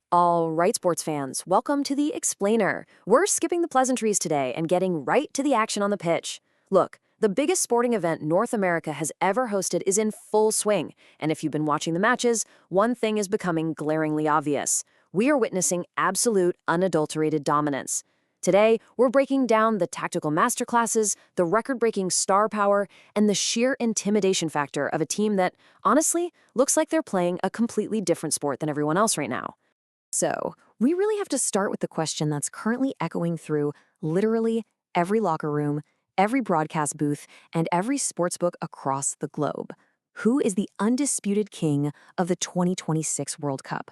All right, sports fans, welcome to the Explainer. We're skipping the pleasantries today and getting right to the action on the pitch. Look, the biggest sporting event North America has ever hosted is in full swing, and if you've been watching the matches, one thing is becoming glaringly obvious. We are witnessing absolute, unadulterated dominance. Today, we're breaking down the tactical masterclasses, the record-breaking star power, and the sheer intimidation factor of a team that, honestly, looks like they're playing a completely different sport than everyone else right now. So, we really have to start with the question that's currently echoing through literally every locker room, every broadcast booth, and every sportsbook across the globe. Who is the undisputed king of the 2026 World Cup?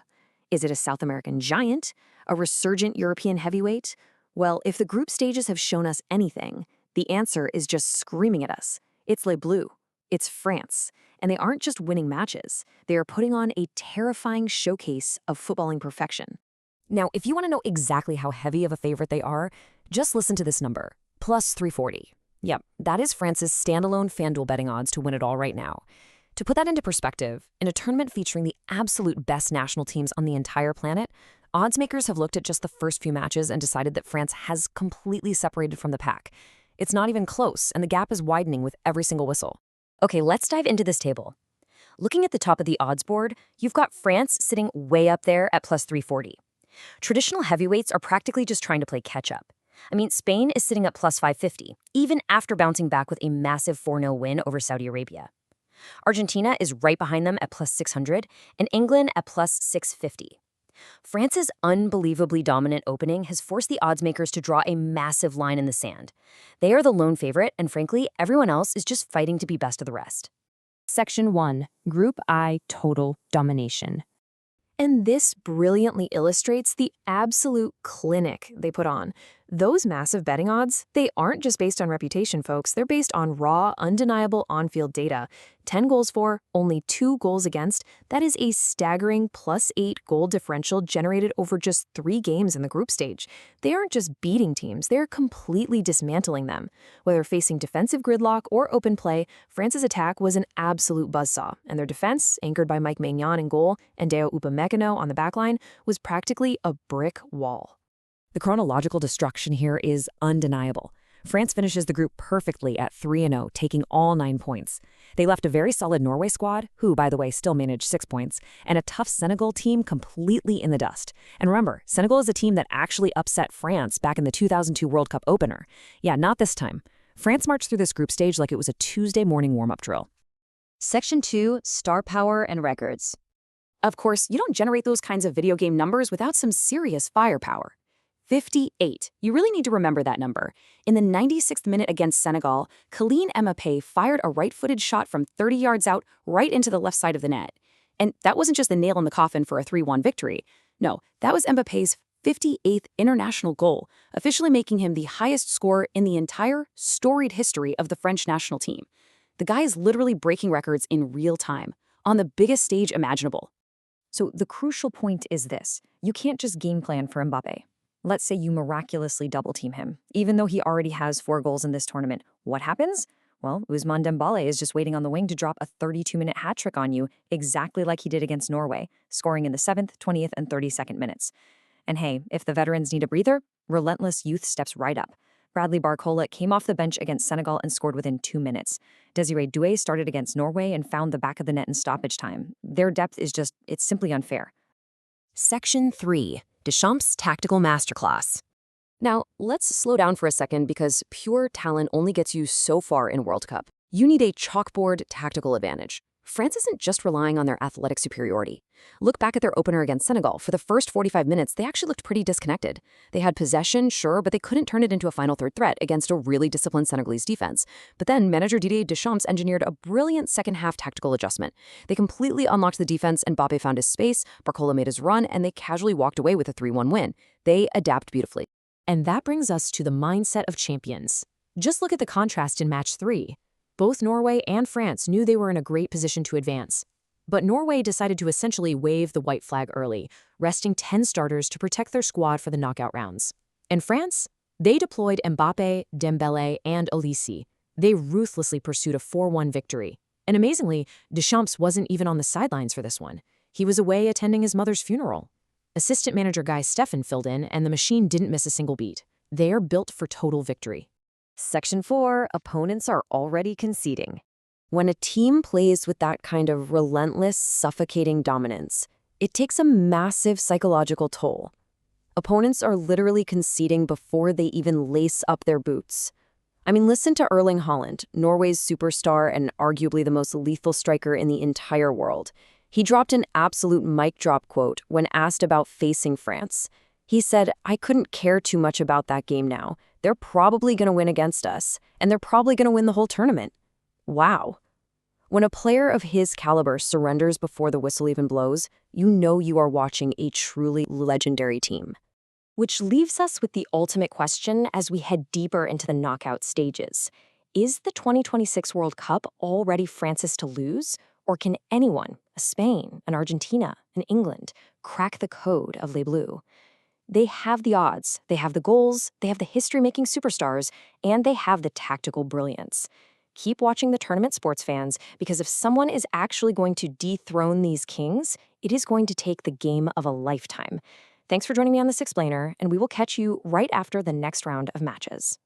Is it a South American giant? A resurgent European heavyweight? Well, if the group stages have shown us anything, the answer is just screaming at us. It's Les Bleus. It's France. And they aren't just winning matches, they are putting on a terrifying showcase of footballing perfection. Now, if you want to know exactly how heavy of a favorite they are, just listen to this number, plus 340. Yep, that is France's standalone FanDuel betting odds to win it all right now. To put that into perspective, in a tournament featuring the absolute best national teams on the entire planet, odds makers have looked at just the first few matches and decided that France has completely separated from the pack. It's not even close, and the gap is widening with every single whistle. Okay, let's dive into this table. Looking at the top of the odds board, you've got France sitting way up there at plus 340. Traditional heavyweights are practically just trying to play catch-up. I mean, Spain is sitting at plus 550, even after bouncing back with a massive 4-0 win over Saudi Arabia. Argentina is right behind them at plus 600, and England at plus 650. France's unbelievably dominant opening has forced the odds makers to draw a massive line in the sand. They are the lone favorite, and frankly, everyone else is just fighting to be best of the rest. Section 1. Group I Total Domination. And this brilliantly illustrates the absolute clinic they put on. Those massive betting odds, they aren't just based on reputation, folks. They're based on raw, undeniable on-field data. 10 goals for, only 2 goals against. That is a staggering +8 goal differential generated over just 3 games in the group stage. They aren't just beating teams, they're completely dismantling them. Whether facing defensive gridlock or open play, France's attack was an absolute buzzsaw, and their defense, anchored by Mike Maignan in goal and Deo Upamecano on the backline, was practically a brick wall. The chronological destruction here is undeniable. France finishes the group perfectly at 3-0, taking all 9 points. They left a very solid Norway squad, who, by the way, still managed 6 points, and a tough Senegal team completely in the dust. And remember, Senegal is a team that actually upset France back in the 2002 World Cup opener. Yeah, not this time. France marched through this group stage like it was a Tuesday morning warm-up drill. Section 2, Star Power and Records. Of course, you don't generate those kinds of video game numbers without some serious firepower. 58. You really need to remember that number. In the 96th minute against Senegal, Kylian Mbappe fired a right-footed shot from 30 yards out right into the left side of the net. And that wasn't just the nail in the coffin for a 3-1 victory. No, that was Mbappe's 58th international goal, officially making him the highest scorer in the entire storied history of the French national team. The guy is literally breaking records in real time, on the biggest stage imaginable. So the crucial point is this. You can't just game plan for Mbappe. Let's say you miraculously double-team him. Even though he already has 4 goals in this tournament, what happens? Well, Ousmane Dembélé is just waiting on the wing to drop a 32-minute hat-trick on you, exactly like he did against Norway, scoring in the 7th, 20th, and 32nd minutes. And hey, if the veterans need a breather, relentless youth steps right up. Bradley Barcola came off the bench against Senegal and scored within 2 minutes. Désiré Doué started against Norway and found the back of the net in stoppage time. Their depth is just, it's simply unfair. Section 3. Deschamps' Tactical Masterclass. Now, let's slow down for a second because pure talent only gets you so far in World Cup. You need a chalkboard tactical advantage. France isn't just relying on their athletic superiority. Look back at their opener against Senegal. For the first 45 minutes, they actually looked pretty disconnected. They had possession, sure, but they couldn't turn it into a final third threat against a really disciplined Senegalese defense. But then manager Didier Deschamps engineered a brilliant second-half tactical adjustment. They completely unlocked the defense, and Mbappe found his space, Barcola made his run, and they casually walked away with a 3-1 win. They adapt beautifully. And that brings us to the mindset of champions. Just look at the contrast in Match 3. Both Norway and France knew they were in a great position to advance. But Norway decided to essentially wave the white flag early, resting 10 starters to protect their squad for the knockout rounds. And France? They deployed Mbappe, Dembélé, and Olise. They ruthlessly pursued a 4-1 victory. And amazingly, Deschamps wasn't even on the sidelines for this one. He was away attending his mother's funeral. Assistant manager Guy Steffen filled in, and the machine didn't miss a single beat. They're built for total victory. Section 4, opponents are already conceding. When a team plays with that kind of relentless, suffocating dominance, it takes a massive psychological toll. Opponents are literally conceding before they even lace up their boots. I mean, listen to Erling Haaland, Norway's superstar and arguably the most lethal striker in the entire world. He dropped an absolute mic drop quote when asked about facing France. He said, "I couldn't care too much about that game now. They're probably going to win against us, and they're probably going to win the whole tournament." Wow. When a player of his caliber surrenders before the whistle even blows, you know you are watching a truly legendary team. Which leaves us with the ultimate question as we head deeper into the knockout stages. Is the 2026 World Cup already France's to lose? Or can anyone, a Spain, an Argentina, an England, crack the code of Les Bleus? They have the odds, they have the goals, they have the history-making superstars, and they have the tactical brilliance. Keep watching the tournament, sports fans, because if someone is actually going to dethrone these kings, it is going to take the game of a lifetime. Thanks for joining me on this explainer, and we will catch you right after the next round of matches.